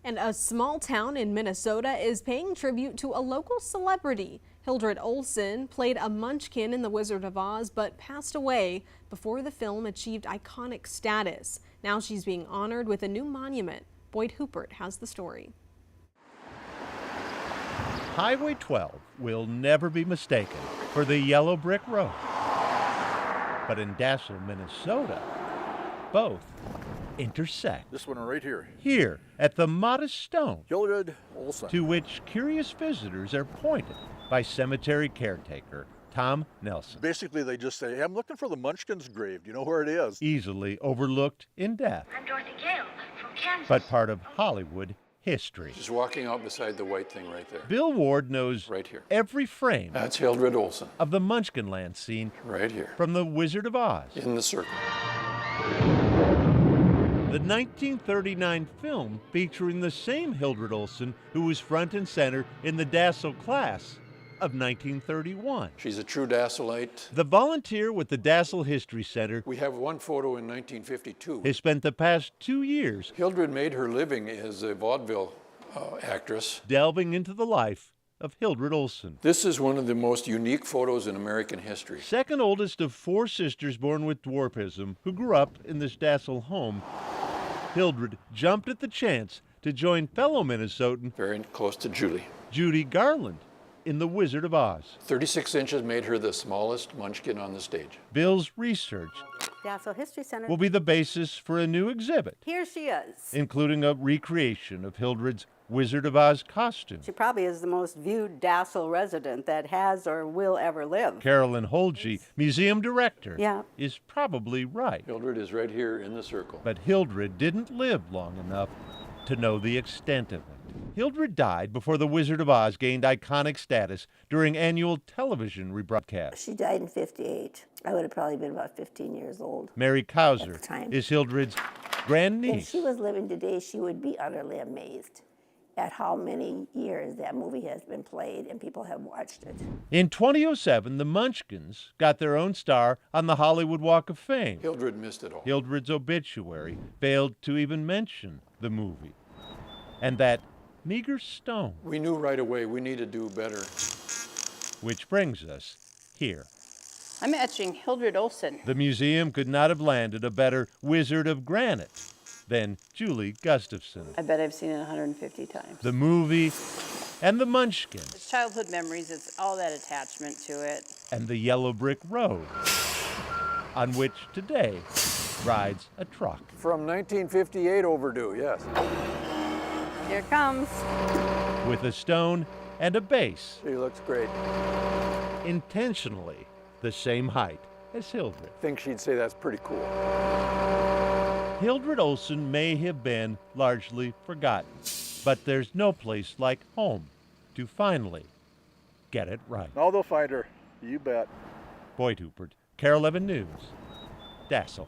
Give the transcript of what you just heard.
And a small town in Minnesota is paying tribute to a local celebrity. Hildred Olson played a Munchkin in The Wizard of Oz, but passed away before the film achieved iconic status. Now she's being honored with a new monument. Boyd Hupert has the story. Highway 12 will never be mistaken for the yellow brick road. But in Dassel, Minnesota, both intersect. This one right here. Here, at the modest stone, Hildred Olson, to which curious visitors are pointed by cemetery caretaker Tom Nelson. Basically, they just say, hey, I'm looking for the Munchkin's grave. Do you know where it is? Easily overlooked in death, I'm Dorothy Gale from Kansas. but part of Hollywood history. She's walking out beside the white thing right there. Bill Ward knows Right here. every frame That's Hildred Olson. of the Munchkin land scene Right here. from The Wizard of Oz. In the circle. The 1939 film featuring the same Hildred Olson who was front and center in the Dassel class of 1931. She's a true Dasselite. The volunteer with the Dassel History Center We have one photo in 1952. has spent the past 2 years Hildred made her living as a vaudeville actress. delving into the life of Hildred Olson. This is one of the most unique photos in American history. Second oldest of 4 sisters born with dwarfism who grew up in this Dassel home, Hildred jumped at the chance to join fellow Minnesotan Very close to Julie. Judy Garland in The Wizard of Oz. 36 inches made her the smallest Munchkin on the stage. Bill's research Dassel History Center. will be the basis for a new exhibit, Here she is. including a recreation of Hildred's Wizard of Oz costume. She probably is the most viewed Dassel resident that has or will ever live. Carolyn Holge, museum director, Yeah. is probably right. Hildred is right here in the circle. But Hildred didn't live long enough to know the extent of it. Hildred died before The Wizard of Oz gained iconic status during annual television rebroadcasts. She died in 58. I would have probably been about 15 years old. Mary Kauser At the time. is Hildred's If grandniece. she was living today, she would be utterly amazed at how many years that movie has been played and people have watched it. In 2007, the Munchkins got their own star on the Hollywood Walk of Fame. Hildred missed it all. Hildred's obituary failed to even mention the movie. And that meager stone, We knew right away we need to do better. which brings us here. I'm etching Hildred Olson. The museum could not have landed a better wizard of granite than Julie Gustafson. I bet I've seen it 150 times. The movie and the Munchkins It's childhood memories, it's all that attachment to it. and the yellow brick road on which today rides a truck. From 1958 overdue, yes. Here it comes. With a stone and a base She looks great. intentionally the same height as Hildred. I think she'd say that's pretty cool. Hildred Olson may have been largely forgotten, but there's no place like home to finally get it right. Now they'll find her. You bet. Boyd Hupert, Carol 11 News, Dassel.